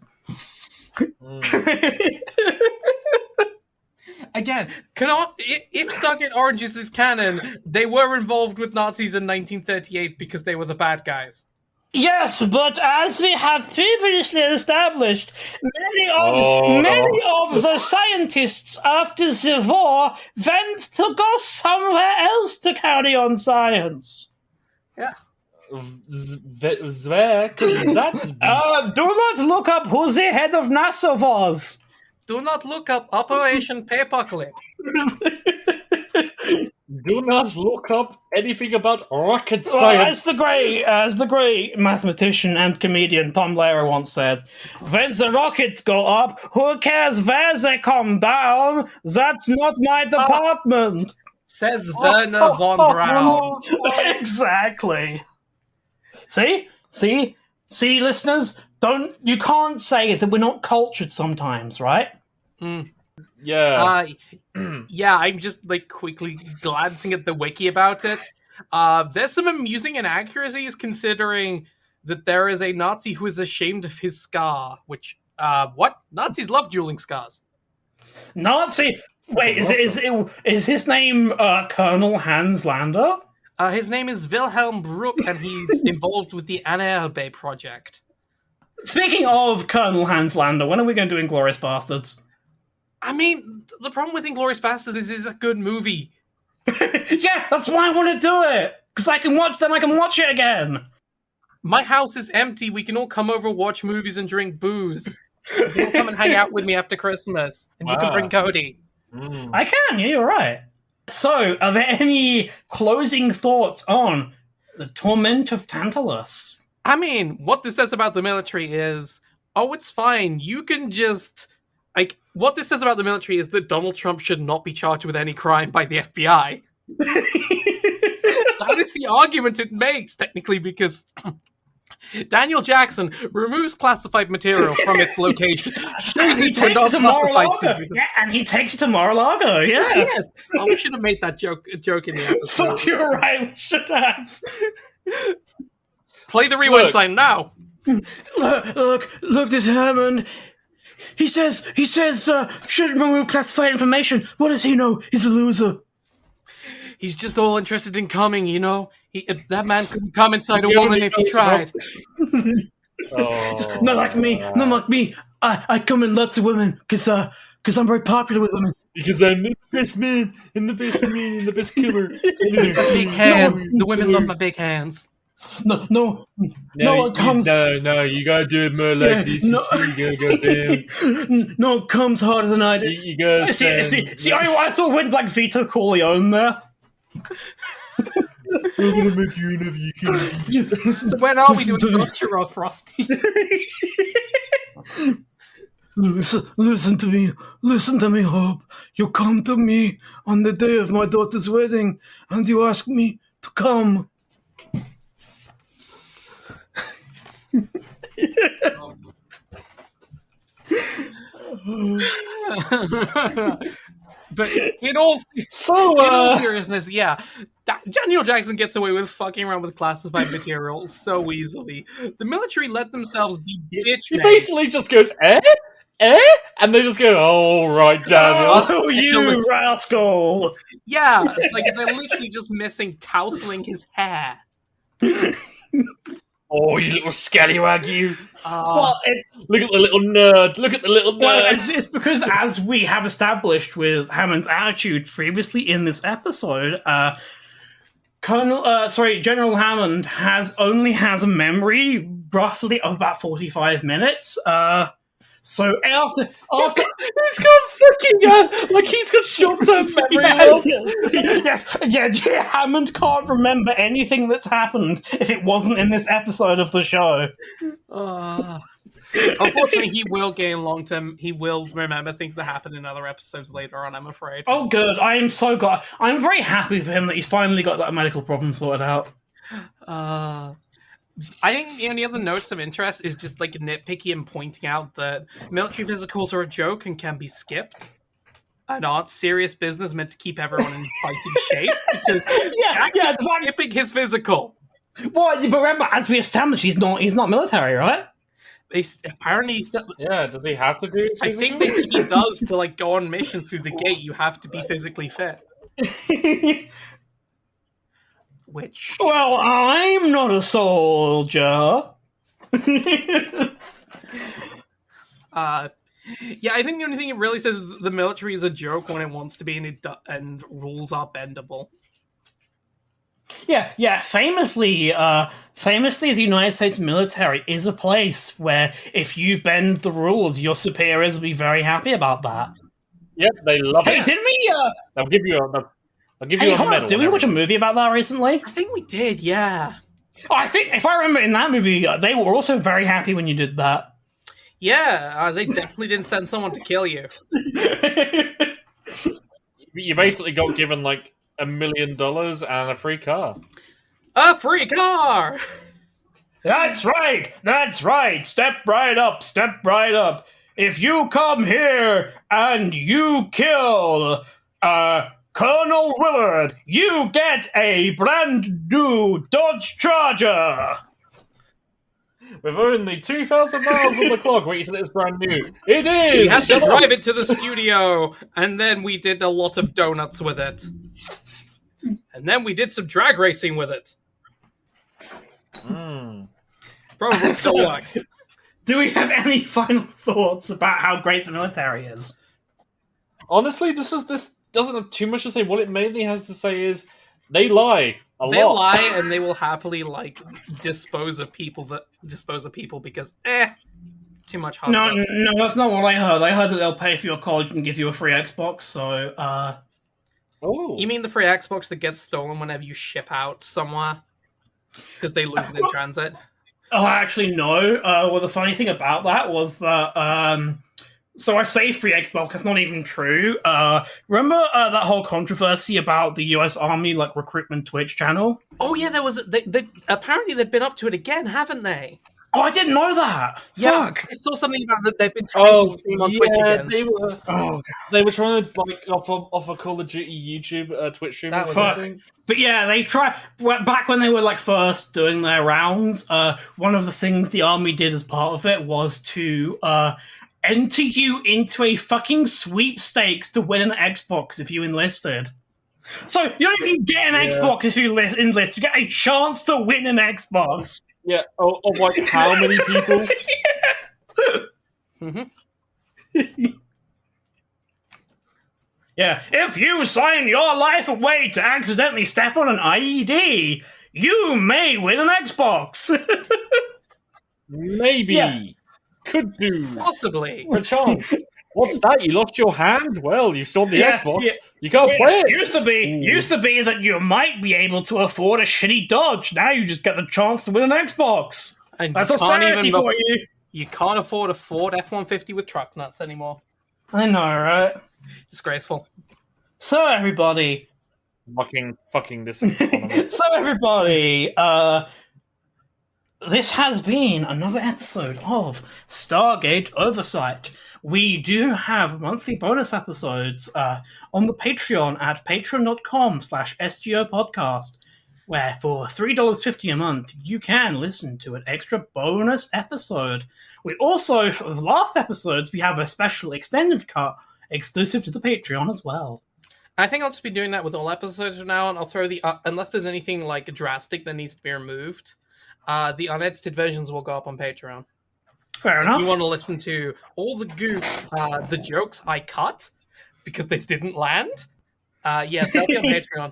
Again, if Stargate Origins is canon, they were involved with Nazis in 1938 because they were the bad guys. Yes, but as we have previously established, many of the scientists after the war went to go somewhere else to carry on science. Yeah. Where could that be? Do not look up who the head of NASA was. Do not look up Operation Paperclip. Do not look up anything about rocket science. As the great mathematician and comedian Tom Lehrer once said, when the rockets go up, who cares where they come down? That's not my department. Says Werner von Braun. Exactly. See, listeners, you can't say that we're not cultured sometimes, right? Yeah. Yeah, I'm just quickly glancing at the wiki about it. There's some amusing inaccuracies considering that there is a Nazi who is ashamed of his scar, which, what? Nazis love dueling scars. Nazi? Wait, is his name Colonel Hans Lander? His name is Wilhelm Bruck, and he's involved with the Anna-Bay project. Speaking of Colonel Hans Lander, when are we going to do Inglourious Bastards? I mean, the problem with Inglourious Bastards is it's a good movie. Yeah, that's why I want to do it. Because I can watch it again. My house is empty. We can all come over, watch movies, and drink booze. You can come and hang out with me after Christmas. And you can bring Cody. I can, yeah, you're right. So, are there any closing thoughts on the Torment of Tantalus? I mean, what this says about the military is, it's fine. You can just... what this says about the military is that Donald Trump should not be charged with any crime by the FBI. That is the argument it makes, technically, because Daniel Jackson removes classified material from its location. Shows it to non-classified. Yeah, and he takes it to Mar-a-Lago, yeah. Yes. Oh, we should have made that joke in the episode. Fuck, you're right, we should have. Play the rewind sign now. Look, this Herman... He says, should remove classified information. What does he know? He's a loser. He's just all interested in coming, you know? That man couldn't come inside a woman if he tried. Not like me. I come in lots of women, because I'm very popular with women. Because I'm the best man, and the best killer. Big hands. The women love my big hands. No one comes. No, you gotta do it more like this. You gotta go down. No one comes harder than I do. You gotta see, I sort of went like Vito Corleone there. We're gonna make you enough. You can. So when are we doing Doctor of Frosty? Listen to me, Hope. You come to me on the day of my daughter's wedding, and you ask me to come. But in all seriousness, yeah, Daniel Jackson gets away with fucking around with classified material so easily. The military let themselves be bitch He made. basically just goes, eh? And they just go, oh, right, Daniel. Oh, you rascal! Yeah, like they're literally just missing tousling his hair. Oh, you little scallywag, you. Well, Look at the little nerd. Look at the little nerd. well, it's because, as we have established with Hammond's attitude previously in this episode, General Hammond only has a memory roughly of about 45 minutes. So after he's got fucking like he's got short-term memory loss. Yeah, Hammond can't remember anything that's happened if it wasn't in this episode of the show. Unfortunately, he will gain long-term. He will remember things that happen in other episodes later on, I'm afraid. Oh, good. I am so glad. I'm very happy for him that he's finally got that medical problem sorted out. I think the only other notes of interest is just like nitpicky and pointing out that military physicals are a joke and can be skipped and aren't serious business meant to keep everyone in fighting shape. Because Jackson's skipping his physical. Well, but remember, as we established, he's not military, right? Apparently, he's still. Yeah, does he have to do his I physical? think they said he does to like go on missions through the gate. You have to be physically fit. Which? Well, I'm not a soldier. Yeah, I think the only thing it really says is the military is a joke when it wants to be, and rules are bendable. Yeah. Famously, the United States military is a place where if you bend the rules, your superiors will be very happy about that. Yep, they love Hey, it. didn't we? They'll give you a Hold on, medal. did we watch a movie about that recently? I think we did, yeah. Oh, I think if I remember in that movie, they were also very happy when you did that. Yeah, they definitely didn't send someone to kill you. You basically got given like $1 million and a free car. A free car! That's right. Step right up. If you come here and you kill Colonel Willard, you get a brand new Dodge Charger. With only 2,000 miles on the clock. Wait, you said it's brand new. It is! We had to drive it to the studio, and then we did a lot of donuts with it. And then we did some drag racing with it. Probably still works. Do we have any final thoughts about how great the military is? Honestly, this doesn't have too much to say. What it mainly has to say is they lie a lot. They lie, and they will happily dispose of people because too much hard. No, that's not what I heard. I heard that they'll pay for your college and give you a free Xbox. So, Oh, You mean the free Xbox that gets stolen whenever you ship out somewhere because they lose it in transit? Oh, actually, no. Well, the funny thing about that was that. So I say free Xbox. That's not even true. Remember that whole controversy about the U.S. Army recruitment Twitch channel? Oh yeah, there was. Apparently they've been up to it again, haven't they? Oh, I didn't know that. Yeah, Fuck. I saw something about that. They've been trying to stream on Twitch again. they were. Oh, They were trying to off a Call of Duty YouTube Twitch stream. That or was something. But yeah, they tried back when they were first doing their rounds. One of the things the army did as part of it was to enter you into a fucking sweepstakes to win an Xbox if you enlisted. So you don't even get an Xbox if you enlist. You get a chance to win an Xbox. Yeah. Of how many people? Yeah, if you sign your life away to accidentally step on an IED, you may win an Xbox. Maybe. Yeah. Could do. Possibly. Perchance. What's that? You lost your hand? Well, you sold the Yeah, Xbox. yeah. You can't play it. Used to be that you might be able to afford a shitty Dodge. Now you just get the chance to win an Xbox. And That's you can't austerity even for you. You can't afford a Ford F-150 with truck nuts anymore. I know, right? Disgraceful. So everybody, Fucking this economy. this has been another episode of Stargate Oversight. we do have monthly bonus episodes on the Patreon at patreon.com/SGO podcast, where for $3.50 a month, you can listen to an extra bonus episode. We also, for the last episodes, we have a special extended cut exclusive to the Patreon as well. I think I'll just be doing that with all episodes from now on. I'll throw the unless there's anything like drastic that needs to be removed, the unedited versions will go up on Patreon. Fair enough. If you want to listen to all the goofs, the jokes I cut because they didn't land, yeah, they'll be on Patreon.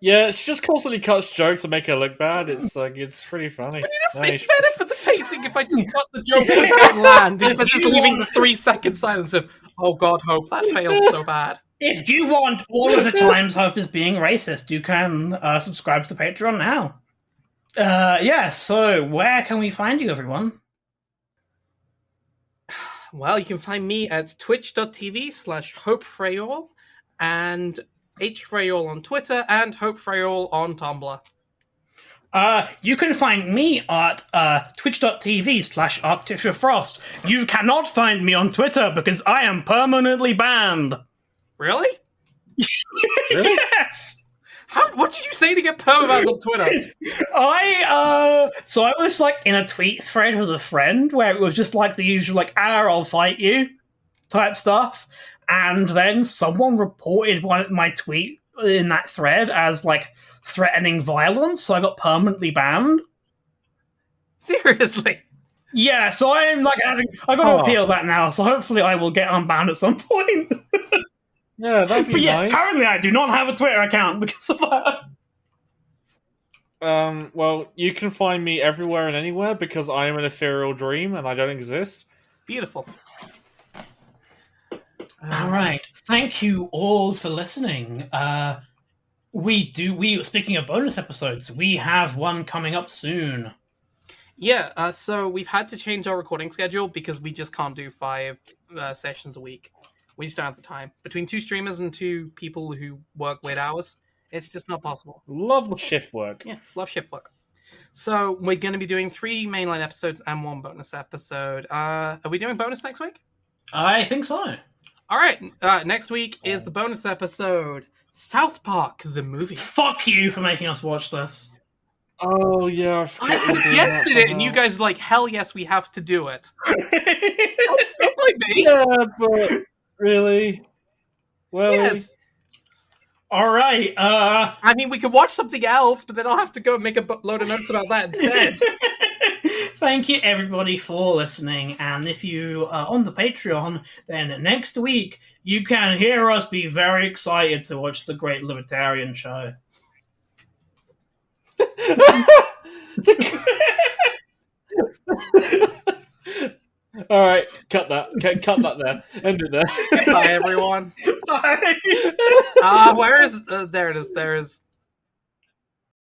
Yeah, she just constantly cuts jokes and make her look bad. It's like it's pretty funny. It's better for the pacing if I just cut the joke that didn't land instead of just leaving the 3-second silence of "Oh God, Hope, that failed so bad." If you want all of the times Hope is being racist, you can subscribe to the Patreon now. So where can we find you, everyone? Well, you can find me at twitch.tv/HopeFrayall and HFrayall on Twitter and HopeFrayall on Tumblr. You can find me at twitch.tv/ArcticFrost. You cannot find me on Twitter because I am permanently banned. Really? Really? Yes! What did you say to get permabanned on Twitter? I was like in a tweet thread with a friend where it was just like the usual like, I'll fight you type stuff. And then someone reported my tweet in that thread as like threatening violence, so I got permanently banned. Seriously? Yeah, so I'm like I got to appeal that now, so hopefully I will get unbanned at some point. Yeah, that'd be But yeah, nice. currently I do not have a Twitter account because of that. Well, you can find me everywhere and anywhere because I am an ethereal dream and I don't exist. Beautiful. All right, thank you all for listening. Speaking of bonus episodes, we have one coming up soon. Yeah, so we've had to change our recording schedule because we just can't do 5 sessions a week. We just don't have the time. Between 2 streamers and 2 people who work weird hours, it's just not possible. Love the shift work. Yeah, love shift work. So we're going to be doing 3 mainline episodes and 1 bonus episode. Are we doing bonus next week? I think so. All right, next week is the bonus episode, South Park, the movie. Fuck you for making us watch this. Oh, yeah. I suggested it, and you guys were like, hell yes, we have to do it. Don't blame me. Yeah, but really? Well, Yes. All right. I mean, we could watch something else, but then I'll have to go and make a load of notes about that instead. Thank you, everybody, for listening. And if you are on the Patreon, then next week you can hear us be very excited to watch the Great Libertarian Show. all right, cut that. Okay, cut that there. End it there. Goodbye, everyone. Bye. Where is... there it is. There is...